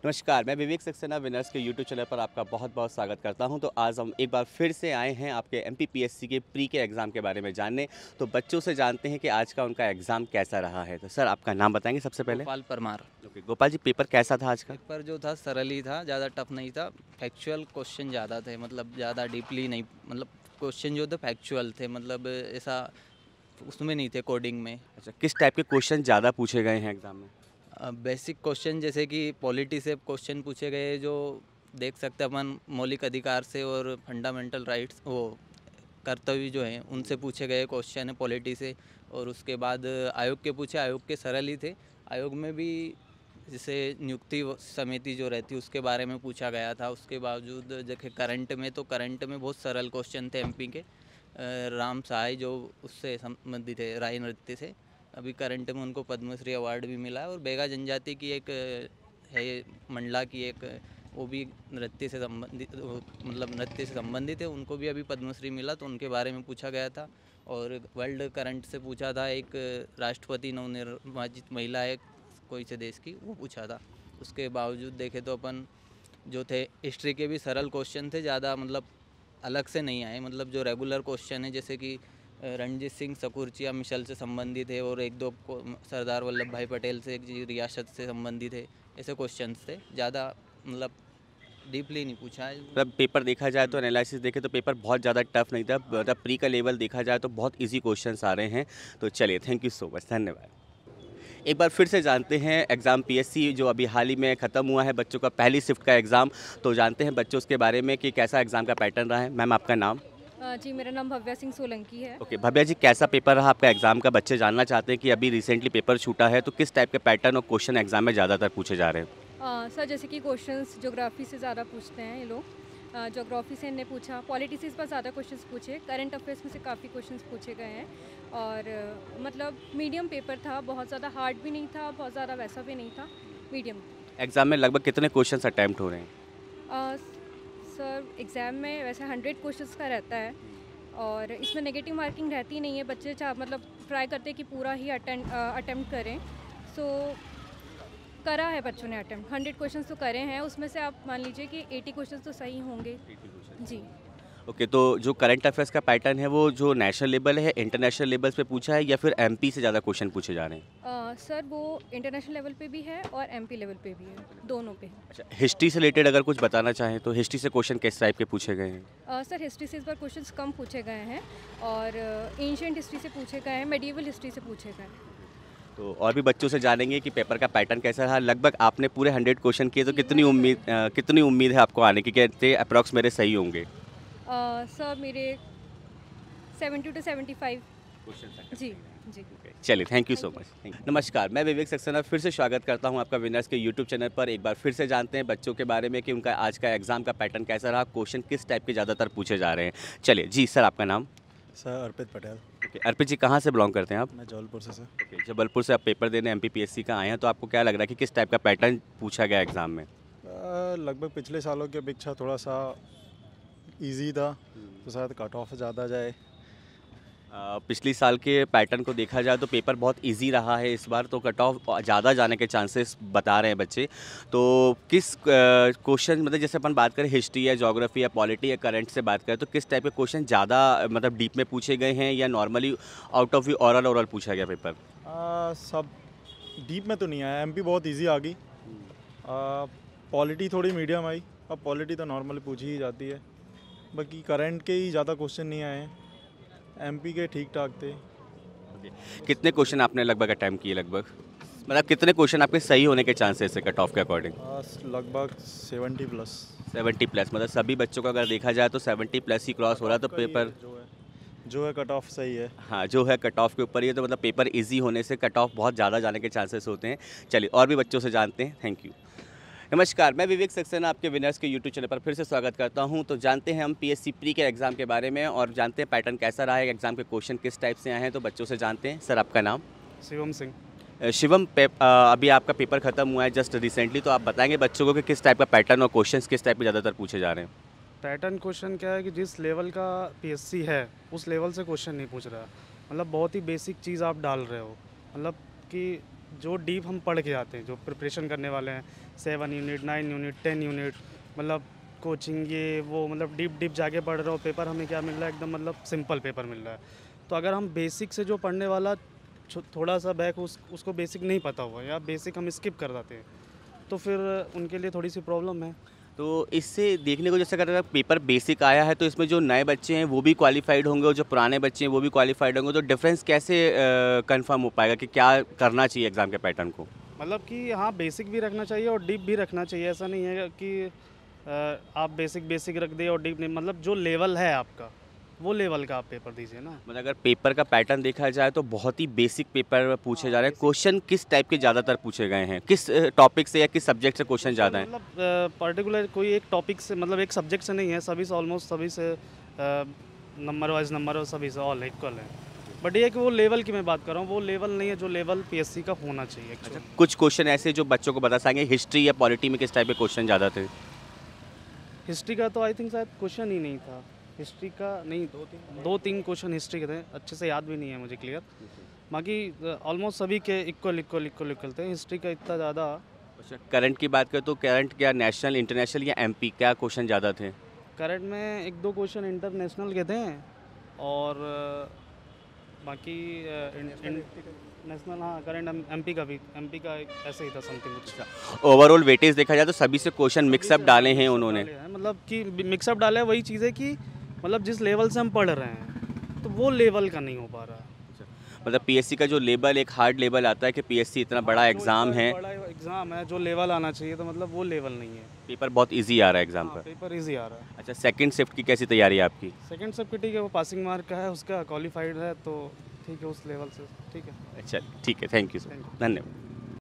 नमस्कार, मैं विवेक सक्सेना विनर्स के यूट्यूब चैनल पर आपका बहुत-बहुत स्वागत करता हूं। तो आज हम एक बार फिर से आए हैं आपके एमपीपीएससी के प्री के एग्ज़ाम के बारे में जानने। तो बच्चों से जानते हैं कि आज का उनका एग्ज़ाम कैसा रहा है। तो सर आपका नाम बताएँगे सबसे पहले? गोपाल परमार। ओके, गोपाल जी पेपर कैसा था आज का? पेपर जो था सरल ही था, ज़्यादा टफ नहीं था। फैक्चुअल क्वेश्चन ज़्यादा थे, मतलब ज़्यादा डीपली नहीं, मतलब क्वेश्चन जो थे फैक्चुअल थे, मतलब ऐसा उसमें नहीं थे कोडिंग में। अच्छा, किस टाइप के क्वेश्चन ज़्यादा पूछे गए हैं एग्ज़ाम में? बेसिक क्वेश्चन जैसे कि पॉलिटी से क्वेश्चन पूछे गए, जो देख सकते हैं अपन मौलिक अधिकार से, और फंडामेंटल राइट्स वो कर्तव्य जो हैं उनसे पूछे गए क्वेश्चन है पॉलिटी से। और उसके बाद आयोग के पूछे, आयोग के सरल ही थे। आयोग में भी जैसे नियुक्ति समिति जो रहती है उसके बारे में पूछा गया था। उसके बावजूद देखे करंट में, तो करंट में बहुत सरल क्वेश्चन थे एमपी के। राम सहाय जो उससे संबंधित है, राय नृत्य से, अभी करंट में उनको पद्मश्री अवार्ड भी मिला है। और बेगा जनजाति की एक है, मंडला की एक, वो भी नृत्य से संबंधित, मतलब नृत्य से संबंधित है, उनको भी अभी पद्मश्री मिला, तो उनके बारे में पूछा गया था। और वर्ल्ड करंट से पूछा था, एक राष्ट्रपति नवनिर्वाचित महिला है कोई से देश की, वो पूछा था। उसके बावजूद देखे तो अपन जो थे हिस्ट्री के भी सरल क्वेश्चन थे, ज़्यादा मतलब अलग से नहीं आए, मतलब जो रेगुलर क्वेश्चन है जैसे कि रणजीत सिंह सकुरचिया मिशल से संबंधित है, और एक दो सरदार वल्लभ भाई पटेल से एक रियासत से संबंधित है, ऐसे क्वेश्चंस थे। ज़्यादा मतलब डीपली नहीं पूछा है। मतलब पेपर देखा जाए तो एनालिसिस देखें तो पेपर बहुत ज़्यादा टफ नहीं था। मतलब प्री का लेवल देखा जाए तो बहुत ईज़ी क्वेश्चंस आ रहे हैं। तो चलिए, थैंक यू सो मच, धन्यवाद। एक बार फिर से जानते हैं एग्ज़ाम पीएससी जो अभी हाल ही में ख़त्म हुआ है, बच्चों का पहली शिफ्ट का एग्ज़ाम। तो जानते हैं बच्चों उसके बारे में कि कैसा एग्ज़ाम का पैटर्न रहा है। मैम आपका नाम? जी, मेरा नाम भव्या सिंह सोलंकी है। ओके, भव्या जी कैसा पेपर रहा आपका एग्ज़ाम का? बच्चे जानना चाहते हैं कि अभी रिसेंटली पेपर छूटा है, तो किस टाइप के पैटर्न और क्वेश्चन एग्ज़ाम में ज़्यादातर पूछे जा रहे हैं? सर, जैसे कि क्वेश्चंस ज्योग्राफी से ज़्यादा पूछते हैं ये लोग। ज्योग्राफी से इन्हें पूछा, पॉलिटी से इस बार ज़्यादा क्वेश्चंस पूछे, करंट अफेयर्स में से काफ़ी क्वेश्चंस पूछे गए हैं। और मतलब मीडियम पेपर था, बहुत ज़्यादा हार्ड भी नहीं था, बहुत ज़्यादा वैसा भी नहीं था, मीडियम। एग्ज़ाम में लगभग कितने क्वेश्चंस अटैम्प्ट हो रहे हैं? अ, सर, एग्ज़ाम में वैसे 100 क्वेश्चंस का रहता है, और इसमें नेगेटिव मार्किंग रहती नहीं है। बच्चे मतलब ट्राई करते हैं कि पूरा ही अटेम्प्ट करें। सो करा है बच्चों ने अटेम्प्ट, 100 क्वेश्चंस तो करे हैं, उसमें से आप मान लीजिए कि 80 क्वेश्चंस तो सही होंगे। जी। ओके, तो जो करंट अफेयर्स का पैटर्न है वो जो नेशनल लेवल है, इंटरनेशनल लेवल्स पे पूछा है या फिर एमपी से ज़्यादा क्वेश्चन पूछे जा रहे हैं? सर, वो इंटरनेशनल लेवल पे भी है और एमपी लेवल पे भी है, दोनों पे है। अच्छा, हिस्ट्री से रिलेटेड अगर कुछ बताना चाहें तो हिस्ट्री से क्वेश्चन किस टाइप के पूछे गए हैं? सर, हिस्ट्री से इस बार क्वेश्चंस कम पूछे गए हैं, और एंशिएंट हिस्ट्री से पूछे गए हैं, मेडिएवल हिस्ट्री से पूछे गए हैं। तो और भी बच्चों से जानेंगे कि पेपर का पैटर्न कैसा रहा। लगभग आपने पूरे 100 क्वेश्चन किए, तो कितनी उम्मीद है आपको आने की? कहते अप्रॉक्स मेरे सही होंगे? सर, मेरे 70 to 75। क्वेश्चन जी। जी। चलिए, थैंक यू सो मच। नमस्कार, मैं विवेक सक्सेना फिर से स्वागत करता हूं आपका विनर्स के यूट्यूब चैनल पर। एक बार फिर से जानते हैं बच्चों के बारे में कि उनका आज का एग्ज़ाम का पैटर्न कैसा रहा, क्वेश्चन किस टाइप के ज़्यादातर पूछे जा रहे हैं। चलिए जी, सर आपका नाम? सर अर्पित पटेल। ओके, अर्पित जी कहाँ से बिलोंग करते हैं आप? मैं जबलपुर से सर। ओके, जबलपुर से आप पेपर देने एमपीपीएससी का आए हैं, तो आपको क्या लग रहा है कि किस टाइप का पैटर्न पूछा गया एग्ज़ाम में? लगभग पिछले सालों की अपेक्षा थोड़ा सा इजी था, तो शायद कट ऑफ ज़्यादा जाए। पिछली साल के पैटर्न को देखा जाए तो पेपर बहुत इजी रहा है इस बार, तो कट ऑफ ज़्यादा जाने के चांसेस बता रहे हैं बच्चे। तो किस क्वेश्चन, मतलब जैसे अपन बात करें हिस्ट्री या ज्योग्राफी या पॉलिटी या करंट से बात करें, तो किस टाइप के क्वेश्चन ज़्यादा मतलब डीप में पूछे गए हैं या normally out of view oral पूछा गया पेपर? सब डीप में तो नहीं आया, एमपी बहुत इजी आ गई। पॉलिटी थोड़ी मीडियम आई, अब पॉलिटी तो नॉर्मली पूछी ही जाती है। बाकी करंट के ही ज़्यादा क्वेश्चन नहीं आए हैं, एमपी के ठीक ठाक थे। कितने क्वेश्चन आपने लगभग अटैम्प्ट किए? लगभग मतलब कितने क्वेश्चन आपके सही होने के चांसेस है कट ऑफ के अकॉर्डिंग? लगभग 70 प्लस। 70 प्लस, मतलब सभी बच्चों का अगर देखा जाए तो 70 प्लस ही क्रॉस हो रहा है, तो पेपर जो है कट ऑफ सही है। हाँ, जो है कट ऑफ के ऊपर ही है, तो मतलब पेपर इजी होने से कट ऑफ बहुत ज़्यादा जाने के चांसेस होते हैं। चलिए, और भी बच्चों से जानते हैं। Thank you. नमस्कार, मैं विवेक सक्सेना आपके विनर्स के यूट्यूब चैनल पर फिर से स्वागत करता हूं। तो जानते हैं हम पीएससी प्री के एग्ज़ाम के बारे में, और जानते हैं पैटर्न कैसा रहा है, एग्ज़ाम के क्वेश्चन किस टाइप से आए हैं। तो बच्चों से जानते हैं। सर आपका नाम? शिवम सिंह। शिवम, अभी आपका पेपर ख़त्म हुआ है जस्ट रिसेंटली, तो आप बताएंगे बच्चों को कि किस टाइप का पैटर्न और क्वेश्चन किस टाइप के ज़्यादातर पूछे जा रहे हैं? पैटर्न क्वेश्चन क्या है कि जिस लेवल का पीएससी है उस लेवल से क्वेश्चन नहीं पूछ रहा, मतलब बहुत ही बेसिक चीज़ आप डाल रहे हो, मतलब कि जो डीप हम पढ़ के आते हैं, जो प्रिपरेशन करने वाले हैं 7 यूनिट 9 यूनिट 10 यूनिट, मतलब कोचिंग ये वो, मतलब डीप जाके पढ़ रहे हो, पेपर हमें क्या मिल रहा है, एकदम मतलब सिंपल पेपर मिल रहा है। तो अगर हम बेसिक से जो पढ़ने वाला थोड़ा सा बैक उसको बेसिक नहीं पता हुआ या बेसिक हम स्किप कर जाते हैं, तो फिर उनके लिए थोड़ी सी प्रॉब्लम है। तो इससे देखने को जैसे अगर पेपर बेसिक आया है तो इसमें जो नए बच्चे हैं वो भी क्वालिफाइड होंगे और जो पुराने बच्चे हैं वो भी क्वालिफाइड होंगे, तो डिफरेंस कैसे कंफर्म हो पाएगा कि क्या करना चाहिए एग्ज़ाम के पैटर्न को? मतलब कि हाँ, बेसिक भी रखना चाहिए और डीप भी रखना चाहिए। ऐसा नहीं है कि आप बेसिक रख दिए और डीप नहीं, मतलब जो लेवल है आपका वो लेवल का आप पेपर दीजिए ना। मतलब अगर पेपर का पैटर्न देखा जाए तो बहुत ही बेसिक पेपर पूछे जा रहे हैं। क्वेश्चन किस टाइप के ज़्यादातर पूछे गए हैं, किस टॉपिक से या किस सब्जेक्ट से क्वेश्चन ज़्यादा हैं? मतलब पर्टिकुलर कोई एक टॉपिक से, मतलब एक सब्जेक्ट से नहीं है, सभी से ऑलमोस्ट सभी से नंबर वाइज नंबर और सभी से ऑल इक्वल है। बट ये है कि वो लेवल की मैं बात कर रहा हूँ, वो लेवल नहीं है जो लेवल पीएससी का होना चाहिए एक्चुअली। कुछ क्वेश्चन ऐसे जो बच्चों को बता सकेंगे हिस्ट्री या पॉलिटी में किस टाइप के क्वेश्चन ज़्यादा थे? हिस्ट्री का तो आई थिंक शायद क्वेश्चन ही नहीं था। हिस्ट्री का नहीं, दो तीन क्वेश्चन हिस्ट्री के थे, अच्छे से याद भी नहीं है मुझे क्लियर। बाकी ऑलमोस्ट सभी के इक्वल थे। हिस्ट्री का इतना ज़्यादा। अच्छा, करंट की बात करें तो करंट क्या नेशनल, इंटरनेशनल या एमपी, क्या क्वेश्चन ज़्यादा थे? करंट में एक दो क्वेश्चन इंटरनेशनल के थे और बाकी नेशनल, हाँ करंट एमपी का ऐसे ही था समथिंग कुछ। ओवरऑल वेटेज देखा जाए तो सभी से क्वेश्चन मिक्सअप डाले हैं उन्होंने। मतलब कि मिक्सअप डाला है, वही चीज़ है कि मतलब जिस लेवल से हम पढ़ रहे हैं तो वो लेवल का नहीं हो पा रहा है। मतलब पीएससी का जो लेवल, एक हार्ड लेवल आता है कि पीएससी इतना बड़ा एग्ज़ाम है, बड़ा एग्ज़ाम है, जो लेवल आना चाहिए, तो मतलब वो लेवल नहीं है। पेपर बहुत इजी आ रहा है एग्ज़ाम हाँ, का। पेपर इजी आ रहा है। अच्छा, सेकंड शिफ्ट की कैसी तैयारी है आपकी? सेकंड सब ठीक है, वो पासिंग मार्क का है, उसका क्वालिफाइड है, तो ठीक है उस लेवल से ठीक है। अच्छा ठीक है, थैंक यू सर, धन्यवाद।